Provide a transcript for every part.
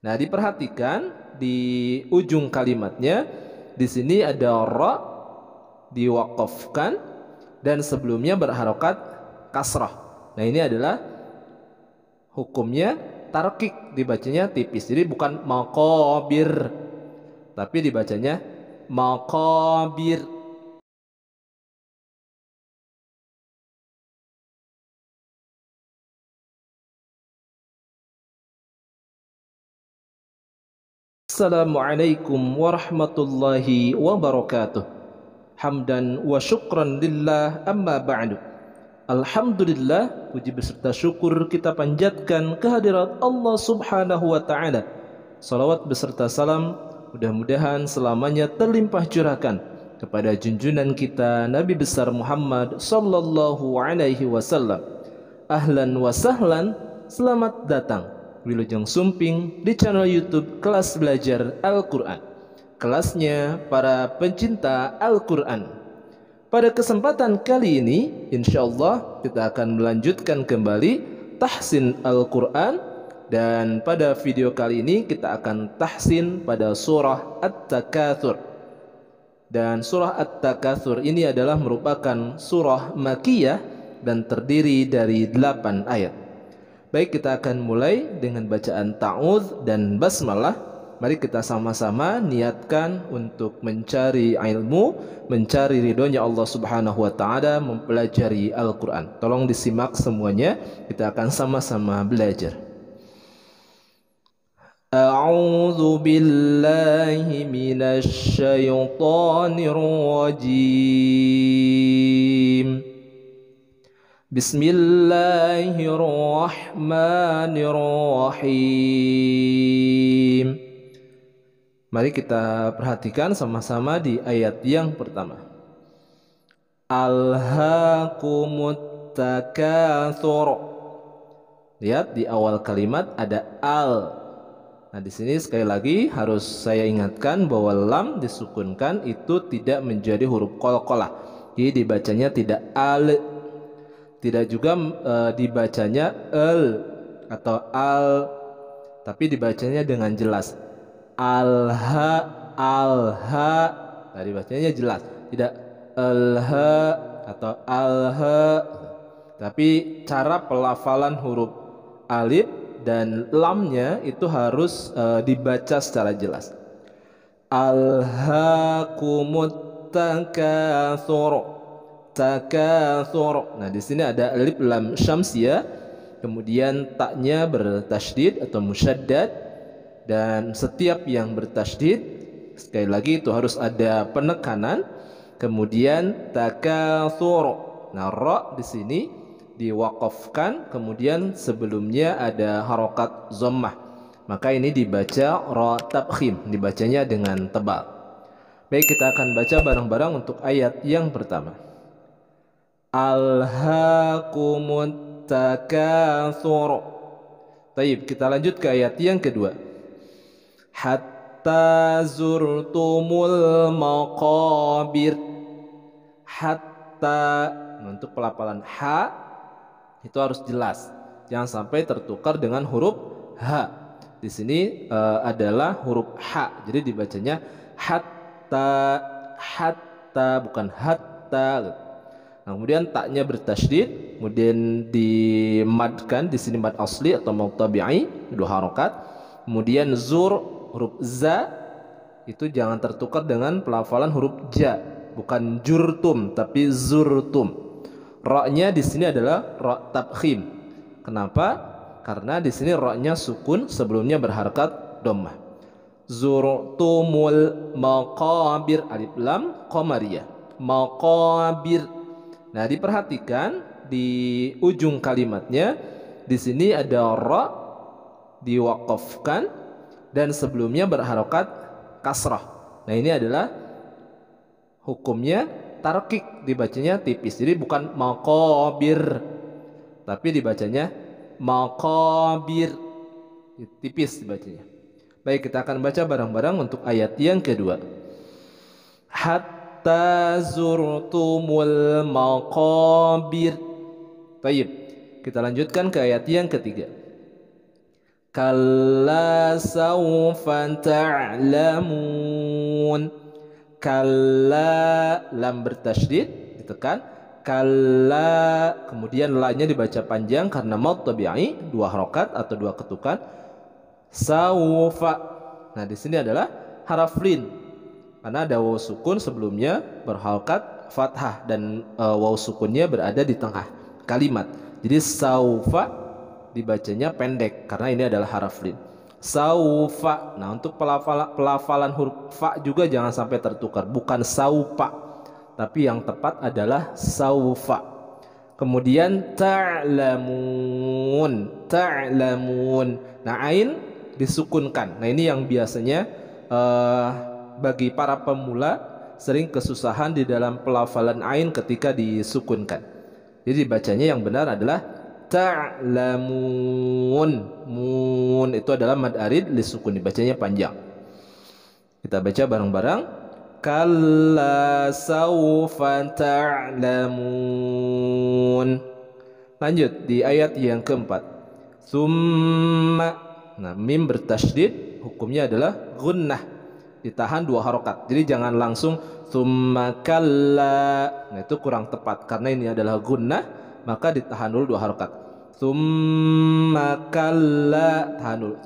Nah, diperhatikan di ujung kalimatnya, di sini ada ra diwakafkan dan sebelumnya berharokat kasrah. Nah, ini adalah hukumnya tarkik, dibacanya tipis. Jadi bukan maqabir, tapi dibacanya maqabir. Assalamualaikum warahmatullahi wabarakatuh. Hamdan wa syukran lillah, amma ba'du. Alhamdulillah, puji beserta syukur kita panjatkan kehadirat Allah Subhanahu wa taala. Salawat beserta salam mudah-mudahan selamanya terlimpah curahkan kepada junjungan kita Nabi besar Muhammad sallallahu alaihi wasallam. Ahlan wa sahlan, selamat datang Wilujeng Sumping di channel YouTube Kelas Belajar Al-Qur'an. Kelasnya para pencinta Al-Qur'an. Pada kesempatan kali ini, insyaallah kita akan melanjutkan kembali tahsin Al-Quran. Dan pada video kali ini kita akan tahsin pada surah At-Takatsur. Dan surah At-Takatsur ini adalah merupakan surah Makkiyah dan terdiri dari 8 ayat. Baik, kita akan mulai dengan bacaan ta'udz dan basmalah. Mari kita sama-sama niatkan untuk mencari ilmu, mencari ridhonya Allah Subhanahu wa taala, mempelajari Al-Qur'an. Tolong disimak semuanya, kita akan sama-sama belajar. A'udzu billahi minasy syaithanir rajim. Bismillahirrahmanirrahim. Mari kita perhatikan sama-sama di ayat yang pertama. Alhaakumut takatsur. Lihat di awal kalimat ada al. Nah, di sini sekali lagi harus saya ingatkan bahwa lam disukunkan itu tidak menjadi huruf qalqalah. Jadi dibacanya tidak al. Tidak juga dibacanya el atau al, tapi dibacanya dengan jelas. Alha, alha. Tadi bacanya jelas, tidak alha atau alha. Tapi cara pelafalan huruf alif dan lamnya itu harus dibaca secara jelas. Alhaakumut takatsur. Takatsur. Nah, di sini ada alif lam syamsiyah, kemudian taknya bertasydid atau musyaddad, dan setiap yang bertasydid sekali lagi itu harus ada penekanan. Kemudian takatsur. Nah, ra di sini diwaqafkan, kemudian sebelumnya ada harokat dhammah. Maka ini dibaca ra tabkhim, dibacanya dengan tebal. Baik, kita akan baca bareng-bareng untuk ayat yang pertama. Alhaakumut takatsur. Baik, kita lanjut ke ayat yang kedua. Hatta zurtumul maqabir. Hatta, untuk pelafalan ha itu harus jelas, jangan sampai tertukar dengan huruf ha. Di sini adalah huruf ha, jadi dibacanya hatta, hatta, bukan hatta. Nah, kemudian taknya bertasydid, kemudian dimadkan, di sini mad asli atau mad tabi'i, 2 harokat. Kemudian zur, huruf za itu jangan tertukar dengan pelafalan huruf ja, bukan jurtum tapi zurtum. Ra-nya di sini adalah ra tabkhim. Kenapa? Karena di sini ra-nya sukun, sebelumnya berharakat dhammah. Zurtumul maqabir, alif lam qamariyah. Maqabir. Nah, diperhatikan di ujung kalimatnya, di sini ada ra diwakafkan dan sebelumnya berharokat kasrah. Nah, ini adalah hukumnya tarkik, dibacanya tipis. Jadi bukan maqabir, tapi dibacanya maqabir, tipis dibacanya. Baik, kita akan baca bareng-bareng untuk ayat yang kedua. Hatta zurtumul maqabir. Baik, kita lanjutkan ke ayat yang ketiga. Kalla sawfa ta'lamun. Kalla, lam bertasydid ditekan. Kalla, kemudian la-nya dibaca panjang karena maud tabi'i, 2 harokat atau 2 ketukan. Sawfa. Nah, di sini adalah haraf lin karena ada waw sukun sebelumnya berharokat fathah dan waw sukunnya berada di tengah kalimat. Jadi saufa dibacanya pendek karena ini adalah haraf lin. Saufa. Nah, untuk pelafalan huruf fa juga jangan sampai tertukar, bukan saupa, tapi yang tepat adalah saufa. Kemudian ta'lamun, ta'lamun. Nah, ain disukunkan. Nah, ini yang biasanya bagi para pemula sering kesusahan di dalam pelafalan ain ketika disukunkan. Jadi bacanya yang benar adalah ta'lamun. Mun itu adalah mad arid lisukun, dibacanya panjang. Kita baca bareng-bareng. Kalla sawfa ta'lamun. Lanjut di ayat yang keempat. Summa. Nah, mim bertasydid hukumnya adalah gunnah, ditahan 2 harokat. Jadi jangan langsung summa kalla. Nah, itu kurang tepat karena ini adalah gunnah, maka ditahan dulu 2 harokat. Summa kalla, tahan dulu.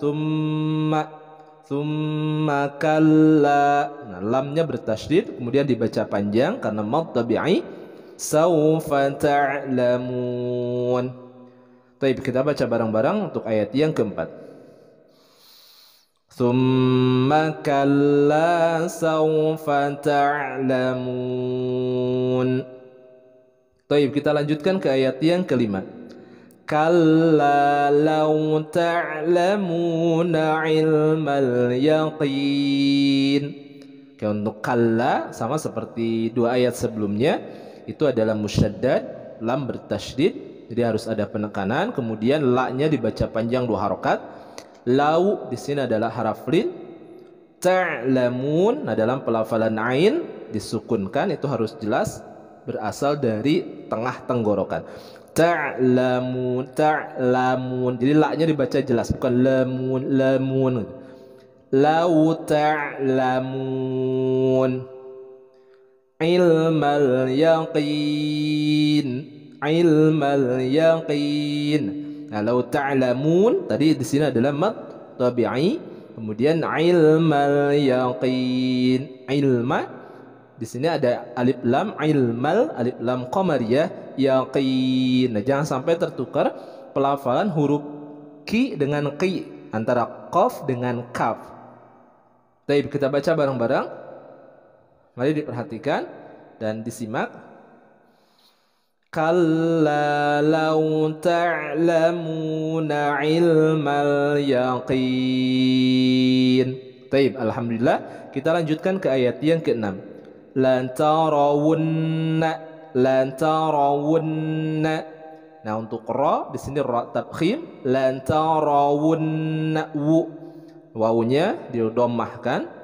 Summa kalla. Nah, lamnya bertasydid kemudian dibaca panjang karena maud tabi'i. Sawfa ta'lamun. Baik, kita baca bareng-bareng untuk ayat yang keempat. Summa kalla sawfa ta'lamun. Baik, kita lanjutkan ke ayat yang kelima. Kalla law ta'lamuna ilmal yaqin. Oke, untuk kalla sama seperti 2 ayat sebelumnya, itu adalah musyaddad, lam bertasydid, jadi harus ada penekanan. Kemudian la-nya dibaca panjang 2 harokat. Lau di sini adalah haraf lin. Ta'lamun, nah dalam pelafalan ain disukunkan, itu harus jelas berasal dari tengah tenggorokan. Ta'lamun, ta'lamun. Jadi la-nya dibaca jelas, bukan lamun, lamun. Lau ta'lamun ilmal yaqin, ilmal yaqin. Nah, lau ta'lamun tadi di sini adalah mad tabi'i, kemudian ilmal yaqin. Ilma di sini ada alif lam, ilmal alif lam qamariyah, yaqin. Nah, jangan sampai tertukar pelafalan huruf ki dengan qi, antara qaf dengan kaf. Baik, kita baca bareng-bareng. Mari diperhatikan dan disimak. Kalla law ta'lamuna ilmal yaqin. Baik, alhamdulillah. Kita lanjutkan ke ayat yang ke-6. Lan tarawunna, lan tarawunna. Nah, untuk ra di sini ra tabkhim, lan tarawunna wu. Wawunya didommahkan.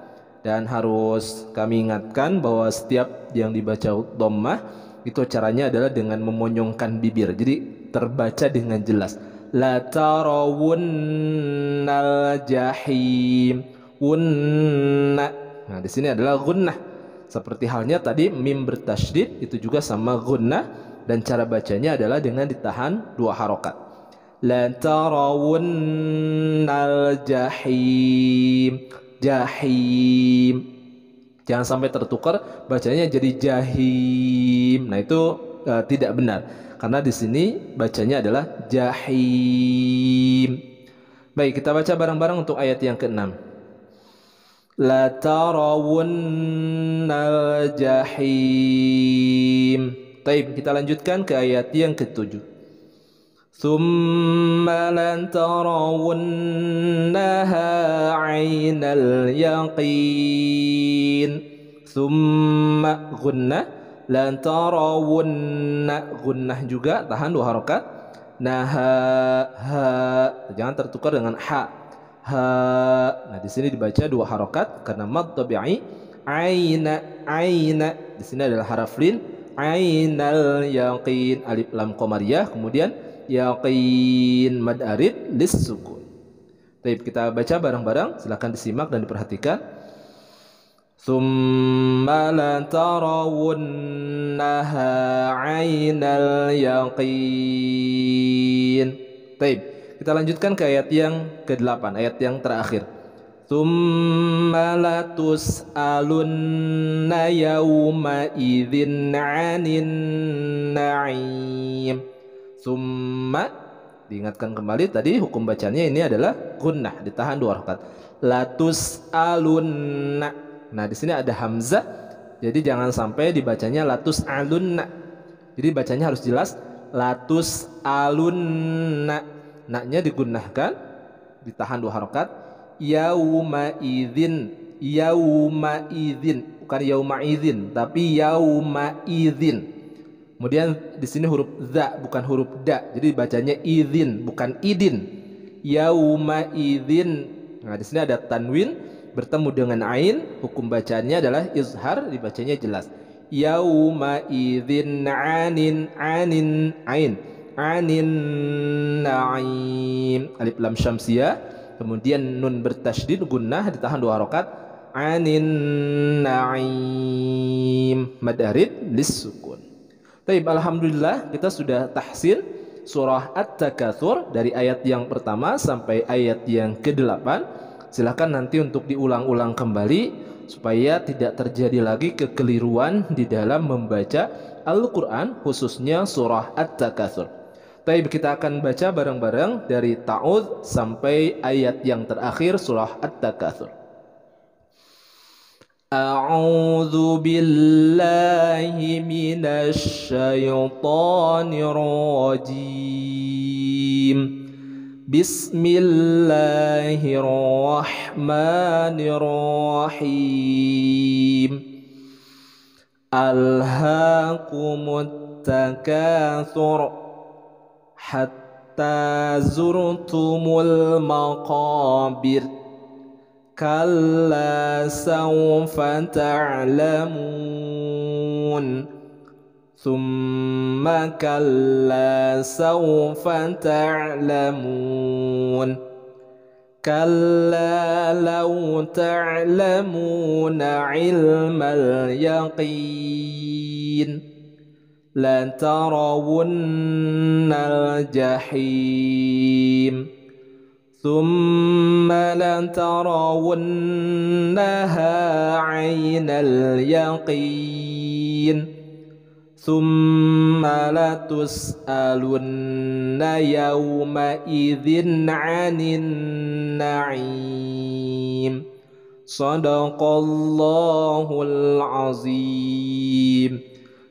Dan harus kami ingatkan bahwa setiap yang dibaca dhammah itu caranya adalah dengan memonyongkan bibir. Jadi terbaca dengan jelas. La tarawunnal jahim. Wunna. Nah, di sini adalah gunnah. Seperti halnya tadi mim bertasydid itu juga sama gunnah, dan cara bacanya adalah dengan ditahan 2 harokat. La tarawunnal jahim. Jahim. Jangan sampai tertukar bacanya jadi jahim. Nah, itu tidak benar karena di sini bacanya adalah jahim. Baik, kita baca bareng-bareng untuk ayat yang ke-6. La tarawunnal jahim. Baik, kita lanjutkan ke ayat yang ke-7. Thumma lan tarawunnaha 'ainal yaqin. Thumma gunnah, lan tarawunna gunnah juga, tahan 2 harokat. Naha, ha, jangan tertukar dengan ha. Ha. Nah, di sini dibaca 2 harokat karena mad tabi'i. Aina, aina. Di sini adalah haraf lin. Ainal yaqin, alif lam qamariyah, kemudian yaqin mad arid lis sukun. Baik, kita baca bareng-bareng. Silakan disimak dan diperhatikan. Tsumma latarawunnaha 'ainal yaqin. Baik, kita lanjutkan ke ayat yang ke-8, ayat yang terakhir. Tsumma latus'alunna yawma idzin 'anin na'im. Tsumma, diingatkan kembali tadi hukum bacanya ini adalah gunnah, ditahan 2 harakat. Latus'alunna. Nah, di sini ada hamzah, jadi jangan sampai dibacanya latus'alunna. Jadi bacanya harus jelas latus'alunna. Naknya digunnahkan, ditahan 2 harakat. Yauma idzin, yauma idzin, bukan yauma idzin, tapi yauma idzin. Kemudian di sini huruf za, bukan huruf da, jadi bacanya idzin, bukan idin. Yauma idzin. Nah, di sini ada tanwin bertemu dengan ain, hukum bacanya adalah izhar, dibacanya jelas. Yauma idzin anin ain anin na'im. Alif lam syamsiyah, kemudian nun bertasydid gunnah, ditahan 2 harakat. Anin na'im, mad arid lis-sukun. Baik, alhamdulillah kita sudah tahsin surah At-Takatsur dari ayat yang pertama sampai ayat yang ke-8. Silahkan nanti untuk diulang-ulang kembali supaya tidak terjadi lagi kekeliruan di dalam membaca Al-Quran, khususnya surah At-Takatsur. Baik, kita akan baca bareng-bareng dari ta'udz sampai ayat yang terakhir surah At-Takatsur. A'udzu billahi minasy syaithanir rajim. Bismillahirrahmanirrahim. Alhaakumut takatsur hatta zurtumul maqabir. Kalla sawfa ta'lamun. Thumma kalla sawfa ta'lamun. Kalla law ta'lamuna 'ilmal yaqin latarawunnal jahim. ثم لترونها عين اليقين ثم لتسألن يومئذ عن النعيم. Shadaqallahul azim.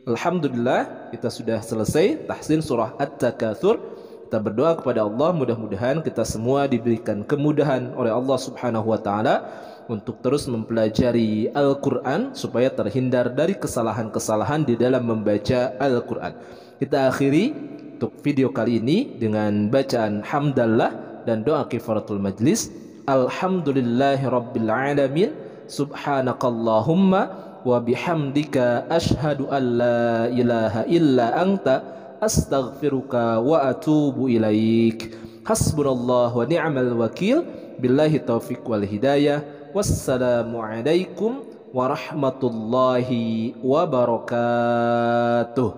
Alhamdulillah, kita sudah selesai tahsin surah At-Takatsur. Kita berdoa kepada Allah, mudah-mudahan kita semua diberikan kemudahan oleh Allah Subhanahu wa taala untuk terus mempelajari Al-Qur'an supaya terhindar dari kesalahan-kesalahan di dalam membaca Al-Qur'an. Kita akhiri untuk video kali ini dengan bacaan hamdallah dan doa kifaratul majlis. Alhamdulillahirabbil alamin. Subhanakallahumma wa bihamdika asyhadu an la ilaha illa anta astaghfiruka wa atubu ilaik. Hasbunallah wa ni'mal wakil. Billahi taufiq wal hidayah. Wassalamu alaikum warahmatullahi wabarakatuh.